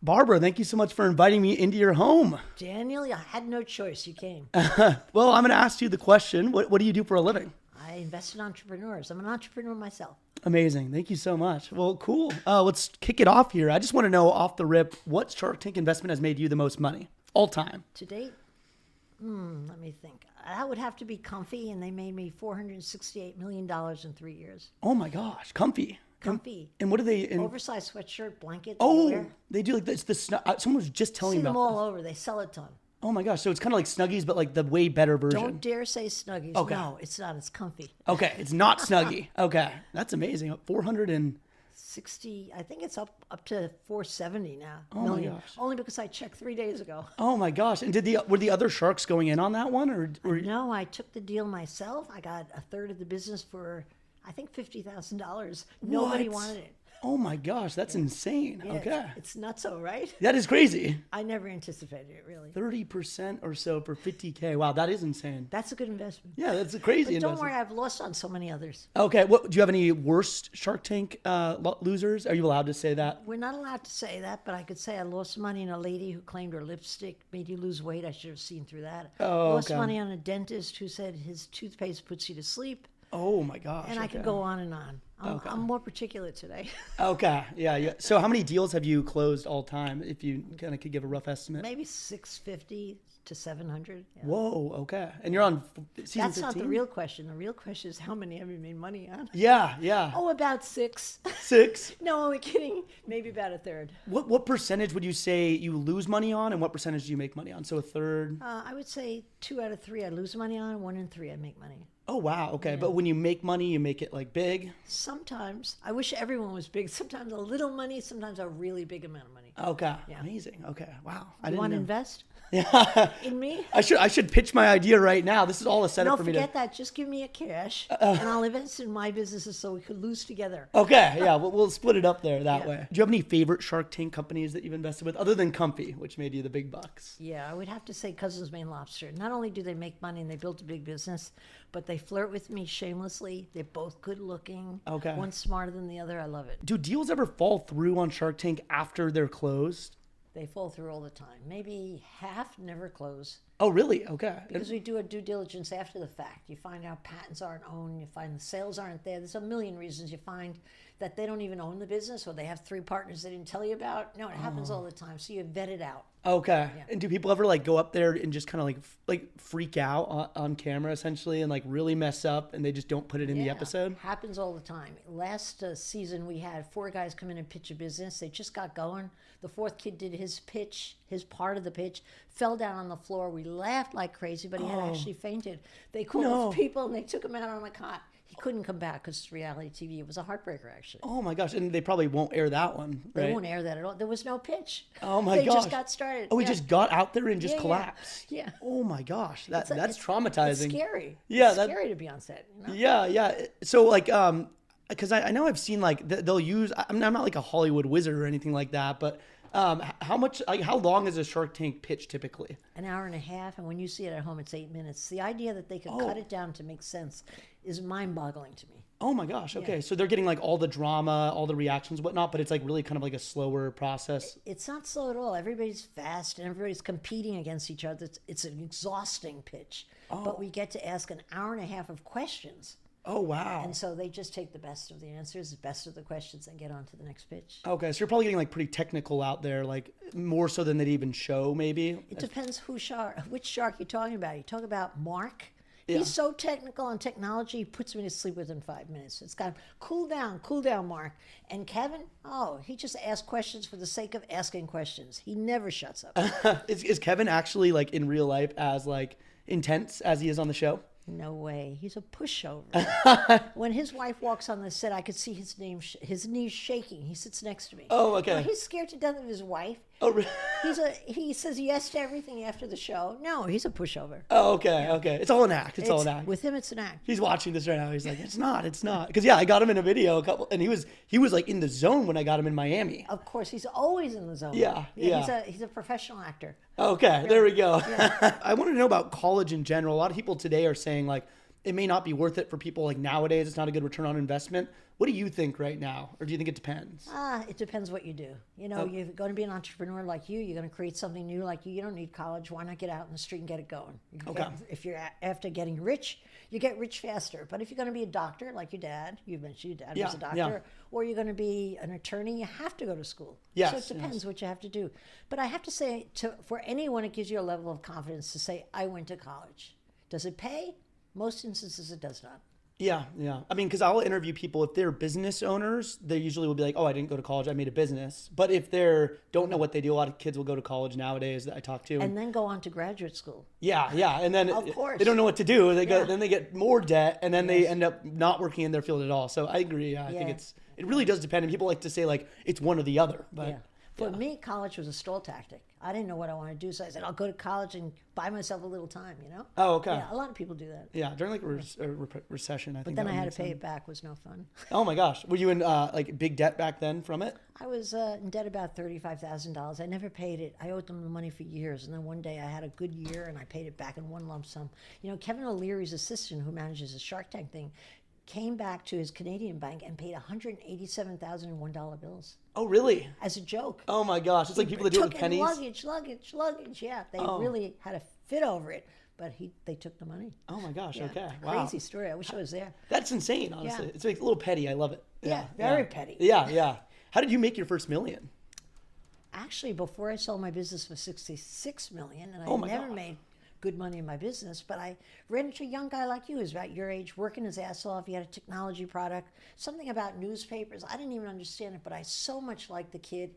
Barbara, thank you so much for inviting me into your home. Daniel, I had no choice. You came. Well, I'm going to ask you the question. What do you do for a living? I invest in entrepreneurs. I'm an entrepreneur myself. Amazing. Thank you so much. Well, cool. Let's kick it off here. I just want to know off the rip, what Shark Tank investment has made you the most money all time? To date, let me think. That would have to be Comfy, and they made me $468 million in 3 years. Oh my gosh. Comfy. Comfy. And what are they? Oversized sweatshirt, blanket. Oh, they do like this. Someone was just telling See me them about all this. over. They sell a ton. Oh my gosh. So it's kind of like Snuggies, but like the way better version. Don't dare say Snuggies. Okay. No, it's not. It's Comfy. Okay. It's not Snuggie. Okay. That's amazing. 400 and... 60, I think it's up to 470 now. Oh my gosh. Only because I checked 3 days ago. Oh my gosh. And were the other sharks going in on that one or No, I took the deal myself. I got a third of the business for, I think, $50,000. Nobody What? wanted it. Oh my gosh, that's insane. Yeah, Okay. It's nutso, right? That is crazy. I never anticipated it, really. 30% or so for 50K. Wow, that is insane. That's a good investment. Yeah, that's a crazy But don't investment. worry, I've lost on so many others. Okay, do you have any worst Shark Tank losers? Are you allowed to say that? We're not allowed to say that, but I could say I lost money on a lady who claimed her lipstick made you lose weight. I should have seen through that. Oh, Lost okay. money on a dentist who said his toothpaste puts you to sleep. Oh my gosh. And I okay. could go on and on. I'm more particulate today. Okay, yeah. So how many deals have you closed all time, if you kind of could give a rough estimate? Maybe 650 to 700. Yeah. Whoa, okay. And you're on season That's 15? not the real question. The real question is how many have you made money on? Yeah. Oh, about 6. 6? No, only kidding. Maybe about a third. What percentage would you say you lose money on, and what percentage do you make money on? So a third? I would say 2 out of 3 I lose money on, 1 in 3 I make money. Oh, wow. Okay. But when you make money, you make it like big? Sometimes. I wish everyone was big. Sometimes a little money, sometimes a really big amount of money. Okay. Yeah. Amazing. Okay. Wow. You want to invest Yeah. in me? I should pitch my idea right now. This is all a setup No, for me to... forget that. Just give me a cash, and I'll invest in my businesses so we could lose together. Okay. Yeah. We'll split it up there that Yeah. way. Do you have any favorite Shark Tank companies that you've invested with other than Comfy, which made you the big bucks? Yeah, I would have to say Cousins Maine Lobster. Not only do they make money and they built a big business, but they flirt with me shamelessly. They're both good looking. Okay. One's smarter than the other. I love it. Do deals ever fall through on Shark Tank after they're closed? They fall through all the time. Maybe half never close. Oh, really? Okay. Because we do a due diligence after the fact. You find out patents aren't owned. You find the sales aren't there. There's a million reasons. You find that they don't even own the business, or they have 3 partners they didn't tell you about. No, it happens all the time. So you vet it out. Okay. Yeah. And do people ever like go up there and just kind of like freak out on camera essentially and like really mess up and they just don't put it in the episode? Happens all the time. Last season, we had 4 guys come in and pitch a business. They just got going. The 4th kid did his pitch, his part of the pitch, fell down on the floor. We laughed like crazy, but he had actually fainted. They called people and they took him out on a cot. He couldn't come back because it's reality TV. It was a heartbreaker, actually. Oh my gosh. And they probably won't air that one, right? They won't air that at all. There was no pitch. Oh my They gosh. just got started. Oh, he just got out there and just Yeah, yeah. collapsed. Yeah. Oh my gosh. That's It's traumatizing. scary. Yeah, It's scary to be on set. You know? Yeah. So like, because I know I've seen like they'll use. I'm not like a Hollywood wizard or anything like that, but how long is a Shark Tank pitch typically? An hour and a half, and when you see it at home, it's 8 minutes. The idea that they could cut it down to make sense is mind-boggling to me. Oh my gosh. Okay. So they're getting like all the drama, all the reactions, whatnot, but it's like really kind of like a slower process. It's not slow at all. Everybody's fast and everybody's competing against each other. It's an exhausting pitch. But we get to ask an hour and a half of questions. Oh, wow. And so they just take the best of the answers, the best of the questions, and get on to the next pitch. Okay. So you're probably getting like pretty technical out there, like more so than they'd even show maybe. It depends which shark you're talking about. You talk about Mark. Yeah. He's so technical on technology, he puts me to sleep within 5 minutes. It's got cool down, Mark. And Kevin, he just asks questions for the sake of asking questions. He never shuts up. Is Kevin actually like in real life as like intense as he is on the show? No way. He's a pushover. When his wife walks on the set, I could see his knees shaking. He sits next to me. Oh, okay. No, he's scared to death of his wife. Oh, really? He says yes to everything after the show. No, he's a pushover. Oh, okay. Okay. It's all an act. It's all an act. With him, it's an act. He's watching this right now. He's like, it's not. Because I got him in a video and he was like in the zone when I got him in Miami. Of course, he's always in the zone. Yeah. He's a professional actor. Okay, there we go. I want to know about college in general. A lot of people today are saying like it may not be worth it for people like nowadays. It's not a good return on investment. What do you think right now? Or do you think it depends? It depends what you do. You know, you're going to be an entrepreneur like you. You're going to create something new like you. You don't need college. Why not get out in the street and get it going? If you're after getting rich, you get rich faster. But if you're going to be a doctor like your dad, you mentioned your dad was a doctor, or you're going to be an attorney, you have to go to school. Yes, so it depends what you have to do. But I have to say, for anyone, it gives you a level of confidence to say, I went to college. Does it pay? Most instances, it does not. Yeah. I mean, because I'll interview people, if they're business owners, they usually will be like, oh, I didn't go to college, I made a business. But if they don't know what they do, a lot of kids will go to college nowadays that I talk to. And then go on to graduate school. Yeah. And then Of course. they don't know what to do. Then they get more debt, and then they end up not working in their field at all. So I agree. I think it really does depend. And people like to say like it's one or the other. But For me, college was a stall tactic. I didn't know what I wanted to do, so I said, I'll go to college and buy myself a little time, you know? Oh, okay. Yeah, a lot of people do that. Yeah, during like a recession, I think. But then I had to pay it back. It was no fun. Oh my gosh. Were you in like big debt back then from it? I was in debt about $35,000. I never paid it. I owed them the money for years. And then one day I had a good year and I paid it back in one lump sum. You know, Kevin O'Leary's assistant, who manages the Shark Tank thing, came back to his Canadian bank and paid $187,000 in $1 bills. Oh, really? As a joke. Oh my gosh. It's like people that do it with pennies. Luggage. Yeah, they really had a fit over it. But they took the money. Oh my gosh. Yeah. Okay. Wow. Crazy story. I wish I was there. That's insane, honestly. Yeah. It's like a little petty. I love it. Yeah, very petty. Yeah. How did you make your first million? Actually, before I sold my business for $66 million, and I never made good money in my business, but I ran into a young guy like you, who's about your age, working his ass off. He had a technology product, something about newspapers. I didn't even understand it, but I so much liked the kid.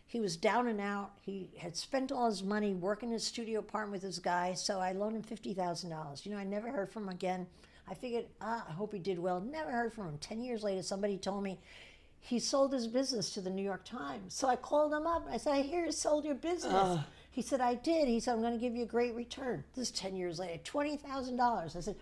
He was down and out. He had spent all his money working in his studio apartment with this guy, so I loaned him $50,000. You know, I never heard from him again. I figured, I hope he did well. Never heard from him. 10 years later, somebody told me he sold his business to the New York Times. So I called him up. I said, I hear you sold your business. He said, I did. He said, I'm going to give you a great return. This is 10 years later, $20,000. I said,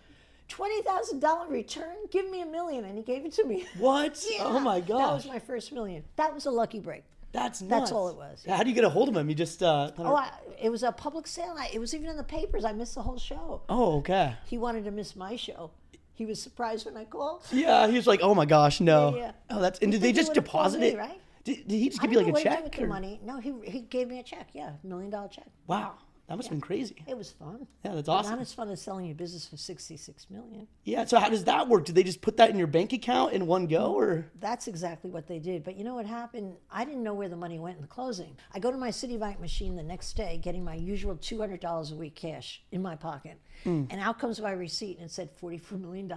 $20,000 return? Give me $1 million. And he gave it to me. What? Yeah, oh my gosh. That was my first $1 million. That was a lucky break. That's nuts. That's all it was. How do you get a hold of him? You just it was a public sale. It was even in the papers. I missed the whole show. Oh, okay. He wanted to miss my show. He was surprised when I called. Yeah, he was like, "Oh my gosh, no." Yeah. Oh, that's. And did they just deposit it? Right? Did he just give you like a check? With the money? No, he gave me a check. Yeah, $1 million check. Wow, that must have been crazy. It was fun. Yeah, that's But awesome. not as fun as selling your business for $66 million. Yeah. So how does that work? Did they just put that in your bank account in one go, or? That's exactly what they did. But you know what happened? I didn't know where the money went in the closing. I go to my Citibank machine the next day, getting my usual $200 a week cash in my pocket. And out comes my receipt, and it said $44 million.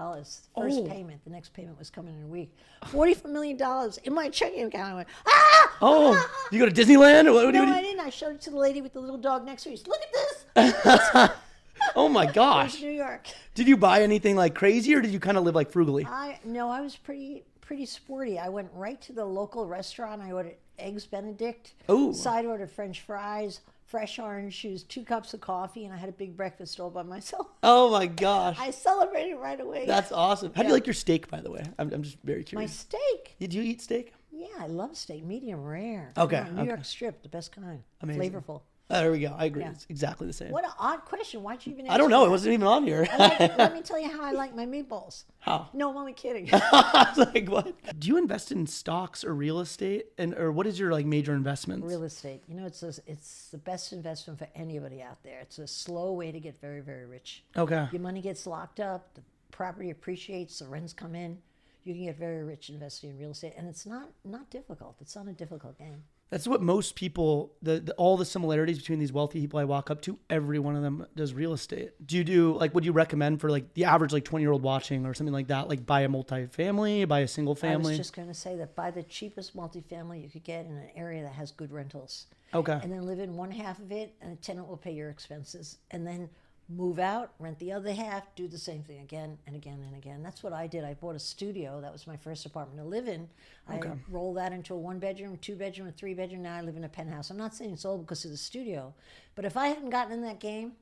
First payment. The next payment was coming in a week. $44 million in my checking account. I went, ah! Oh, ah! you go to Disneyland? Or what? No, I didn't. I showed it to the lady with the little dog next to her. She said, look at this. Oh my It gosh. was New York. Did you buy anything like crazy, or did you kind of live like frugally? I was pretty sporty. I went right to the local restaurant. I ordered eggs Benedict. Ooh. Side ordered French fries, fresh orange juice, 2 cups of coffee, and I had a big breakfast all by myself. Oh my gosh. I celebrated right away. That's awesome. How do you like your steak, by the way? I'm just very My curious. steak. Did you eat steak? Yeah, I love steak. Medium rare. Okay, Come on, New okay. York strip, the best kind. Amazing. Flavorful. Oh, there we go. I agree. Yeah. It's exactly the same. What an odd question. Why'd you even ask I don't know. me It that? wasn't even on here. Let me tell you how I like my meatballs. How? No, I'm only kidding. I was like, what? Do you invest in stocks or real estate, or what is your like major investments? Real estate. You know, it's the best investment for anybody out there. It's a slow way to get very, very rich. Okay. Your money gets locked up, the property appreciates, the rents come in. You can get very rich investing in real estate, and it's not difficult. It's not a difficult game. That's what most people, all the similarities between these wealthy people I walk up to, every one of them does real estate. Do you do, like, would you recommend for like the average like 20-year-old watching or something like that, like buy a multifamily, buy a single family? I was just going to say that buy the cheapest multifamily you could get in an area that has good rentals. Okay. And then live in one half of it, and a tenant will pay your expenses. And then move out, rent the other half, do the same thing again and again and again. That's what I did. I bought a studio. That was my first apartment to live in. Okay. I rolled that into a 1-bedroom, 2-bedroom, a 3-bedroom. Now I live in a penthouse. I'm not saying it's all because of the studio, but if I hadn't gotten in that game,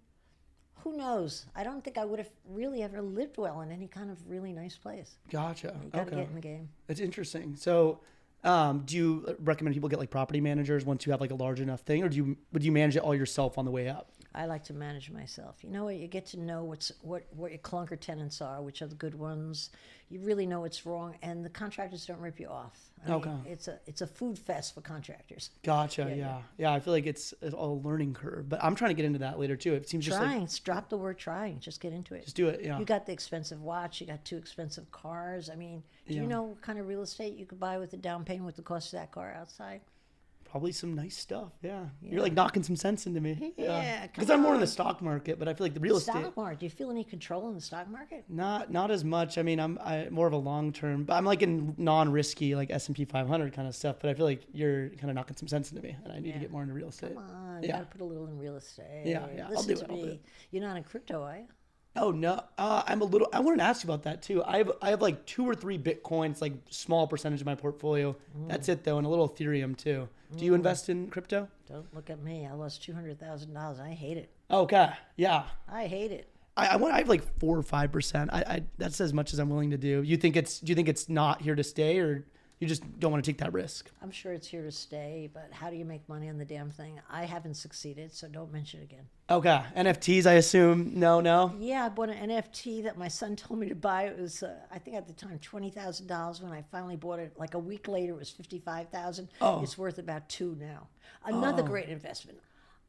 who knows? I don't think I would have really ever lived well in any kind of really nice place. Gotcha. You got to get in the game. That's interesting. So, do you recommend people get like property managers once you have like a large enough thing, or would you manage it all yourself on the way up? I like to manage myself. You know what? You get to know what your clunker tenants are, which are the good ones. You really know what's wrong, and the contractors don't rip you off. I mean, it's a food fest for contractors. Gotcha. Yeah. I feel like it's a learning curve, but I'm trying to get into that later too. It seems just like drop the word trying. Just get into it. Just do it. Yeah. You got the expensive watch. You got 2 expensive cars. I mean, do you know what kind of real estate you could buy with the down payment with the cost of that car outside? Probably some nice stuff. Yeah. You're like knocking some sense into me. Yeah. Because I'm more in the stock market, but I feel like the real estate. Stock market. Do you feel any control in the stock market? Not as much. I mean, I'm more of a long term, but I'm like in non-risky, like S&P 500 kind of stuff. But I feel like you're kind of knocking some sense into me, and I need to get more into real estate. Come on, you got to put a little in real estate. Yeah. Listen to me. You're not in crypto, are you? Oh no, I'm a little. I wanted to ask you about that too. I have like 2 or 3 Bitcoins, like small percentage of my portfolio. That's it though, and a little Ethereum too. Do you invest in crypto? Don't look at me. I lost $200,000. I hate it. Okay, yeah. I hate it. I have like 4 or 5%. I that's as much as I'm willing to do. Do you think it's not here to stay, or you just don't want to take that risk? I'm sure it's here to stay, but how do you make money on the damn thing? I haven't succeeded, so don't mention it again. Okay. NFTs, I assume. No. Yeah, I bought an NFT that my son told me to buy. It was, I think at the time, $20,000. When I finally bought it, like a week later, it was $55,000. Oh. It's worth about $2 now. Another great investment.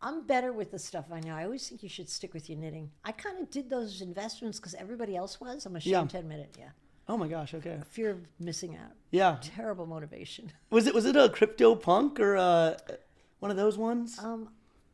I'm better with the stuff I know. I always think you should stick with your knitting. I kind of did those investments because everybody else was. I'm ashamed to admit it. Yeah. Oh my gosh. Okay. Fear of missing out. Yeah. Terrible motivation. Was it a crypto punk or one of those ones?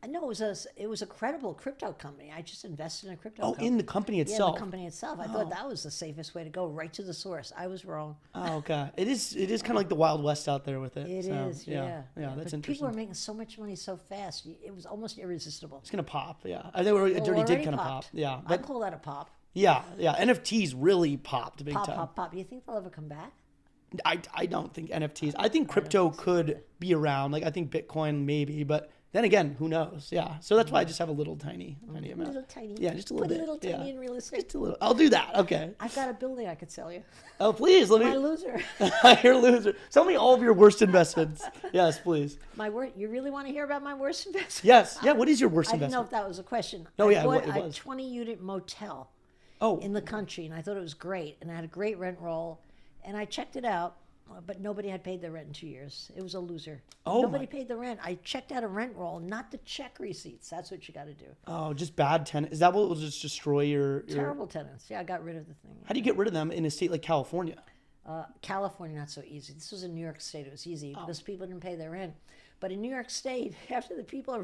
No, it was a credible crypto company. I just invested in a crypto company. In the company itself. Yeah, the company itself. I thought that was the safest way to go, right to the source. I was wrong. Oh, okay. It is kind of like the Wild West out there with it. It is, yeah. Yeah, that's interesting. People are making so much money so fast. It was almost irresistible. It's gonna pop. Yeah, I think it already did kind of pop. Yeah, I call that a pop. Yeah. NFTs really popped big time. Pop. You think they'll ever come back? I don't think NFTs. I think crypto could be around. Like I think Bitcoin maybe, but then again, who knows? Yeah. So that's why I just have a little tiny amount. Little tiny. Yeah, just a little bit. Put a little tiny in real estate. Just a little. I'll do that. Okay. I've got a building I could sell you. Oh, please let me. My loser. You're a loser. Tell me all of your worst investments. Yes, please. You really want to hear about my worst investment? Yes. Yeah. What is your worst I didn't know investment? if that was a question. No, I bought it a was. 20-unit motel. Oh. In the country, and I thought it was great, and I had a great rent roll, and I checked it out, but nobody had paid their rent in 2 years. It was a loser. Nobody paid the rent. I checked out a rent roll, not the check receipts. That's what you got to do. Oh, just bad tenant. Is that what will just destroy your terrible tenants? Yeah, I got rid of the thing. How do you get rid of them in a state like California? California, not so easy. This was in New York State. It was easy because people didn't pay their rent. But in New York State, after the people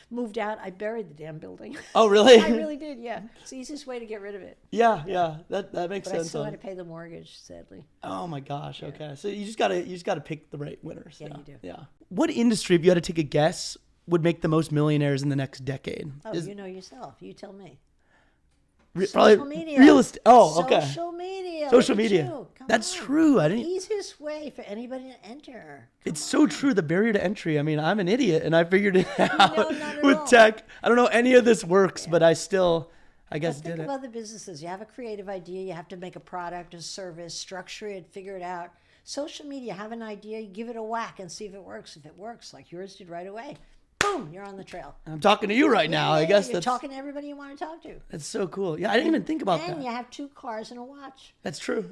moved out, I buried the damn building. Oh, really? I really did, yeah. It's the easiest way to get rid of it. Yeah. That makes sense. But I still had to pay the mortgage, sadly. Oh my gosh. Yeah. Okay. So you just gotta pick the right winners. Yeah, you do. Yeah. What industry, if you had to take a guess, would make the most millionaires in the next decade? Oh, you know yourself. You tell me. Probably social media. Real estate. Oh, okay. Social media. That's true. I didn't. Easiest way for anybody to enter. It's so true. The barrier to entry. I mean, I'm an idiot, and I figured it out not with all. tech. I don't know any of this works, but I still, I guess, Think did of it. other businesses. You have a creative idea. You have to make a product, a service, structure it, figure it out. Social media. Have an idea. You give it a whack and see if it works. If it works, like yours did right away, boom, you're on the trail. I'm talking to you right now. I guess you're talking to everybody you want to talk to. That's so cool. Yeah, I didn't even think about that. And you have 2 cars and a watch. That's true.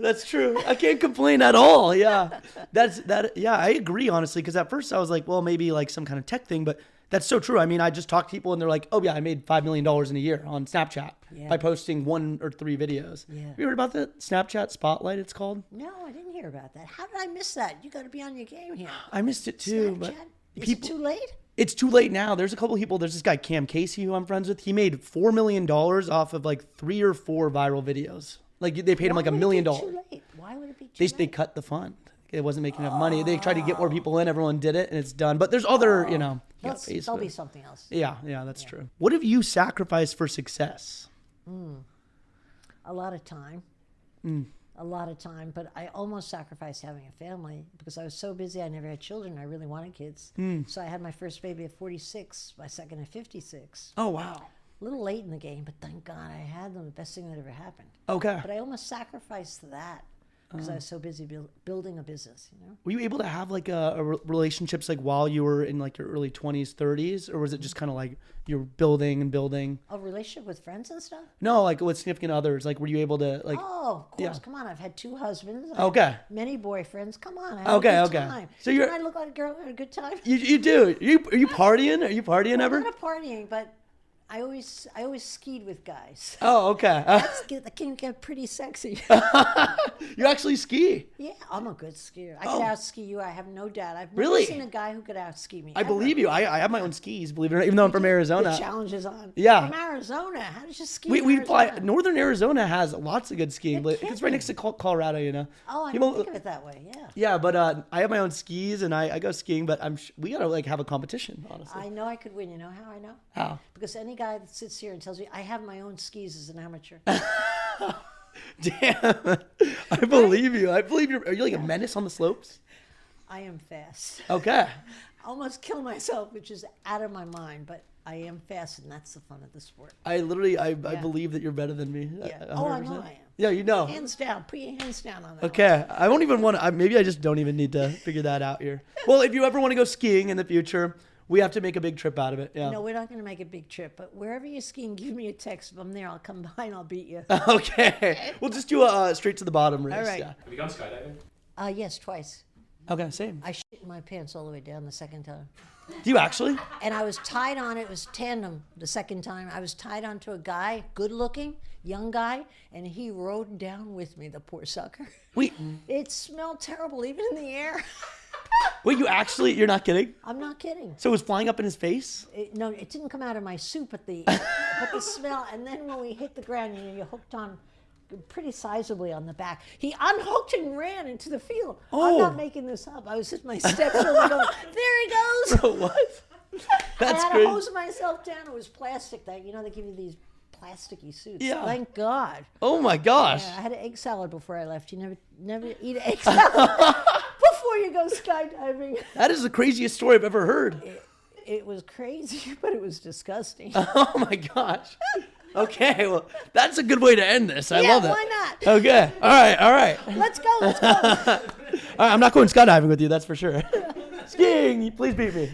I can't complain at all. Yeah, Yeah, I agree honestly. Because at first I was like, well, maybe like some kind of tech thing, but that's so true. I mean, I just talk to people and they're like, oh yeah, I made $5 million in a year on Snapchat by posting 1 or 3 videos. Yeah. Have you heard about that Snapchat Spotlight? It's called. No, I didn't hear about that. How did I miss that? You got to be on your game here. I missed it too. Snapchat? But Is it too late? It's too late now. There's a couple people. There's this guy, Cam Casey, who I'm friends with. He made $4 million off of like 3 or 4 viral videos. Like they paid him like $1 million. Too late? Why would it be too late? They cut the fund. It wasn't making enough money. They tried to get more people in. Everyone did it, and it's done. But there's other, there'll be something else. Yeah, that's true. What have you sacrificed for success? A lot of time. A lot of time, but I almost sacrificed having a family because I was so busy. I never had children. I really wanted kids. So I had my first baby at 46, my second at 56. Oh, wow. A little late in the game, but thank God I had them. The best thing that ever happened. Okay. But I almost sacrificed that because I was so busy building a business, Were you able to have like relationships like while you were in like your early 20s, 30s, or was it just kind of like you were building and building? A relationship with friends and stuff? No, like with significant others. Like, were you able to like? Oh, of course. Yeah. Come on. I've had 2 husbands. Okay. I've had many boyfriends. Come on. I had a good time. So you're. Don't I look like a girl who had a good time? You do. Are you partying? Are you partying ever? I'm not partying, but I always skied with guys. Oh, okay. That can get pretty sexy. You actually ski? Yeah, I'm a good skier. I could out ski you. I have no doubt. I've never Really? seen a guy who could out ski me. I ever. believe you. I have my own skis, believe it or not, even though I'm from Arizona. The challenge is on. Yeah. From Arizona. How did you ski? We in fly. Arizona? Northern Arizona has lots of good skiing. You're It's right next to Colorado, Oh, I People- didn't think of it that way. Yeah. Yeah, but I have my own skis and I go skiing, but we gotta like have a competition, honestly. I know I could win. You know how I know? How? Because any guy that sits here and tells me I have my own skis as an amateur. Damn, I believe you. I believe you're. Are you like a menace on the slopes? I am fast. Okay. I almost kill myself, which is out of my mind, but I am fast, and that's the fun of the sport. I believe that you're better than me. Yeah. 100%. Oh, I know I am. Yeah, you know. Hands down. Put your hands down on that. Okay, I won't even want to. Maybe I just don't even need to figure that out here. Well, if you ever want to go skiing in the future, we have to make a big trip out of it. Yeah. No, we're not going to make a big trip, but wherever you're skiing, give me a text. If I'm there, I'll come by and I'll beat you. Okay. We'll just do a straight to the bottom race. All right. Yeah. Have you gone skydiving? Yes, twice. Okay, same. I shit my pants all the way down the second time. Do you actually? And I was tied on, it was tandem the second time. I was tied onto a guy, good looking, young guy, and he rode down with me, the poor sucker. Wait, It smelled terrible, even in the air. wait, you're not kidding? I'm not kidding. So it was flying up in his face? No, it didn't come out of my suit, but the smell. And then when we hit the ground, you're hooked on pretty sizably on the back. He unhooked and ran into the field. Oh. I'm not making this up. I was at my steps and going, there he goes. Bro, what? That's I had great. to hose myself down. It was plastic. They give you these plasticky suits. Yeah. Thank God. Oh my gosh. Yeah, I had an egg salad before I left. You never eat an egg salad before you go skydiving. That is the craziest story I've ever heard. It was crazy, but it was disgusting. Oh my gosh. Okay, well, that's a good way to end this. I Yeah, love it. why not? Okay. All right. Let's go. All right, I'm not going skydiving with you, that's for sure. Skiing, please beat me.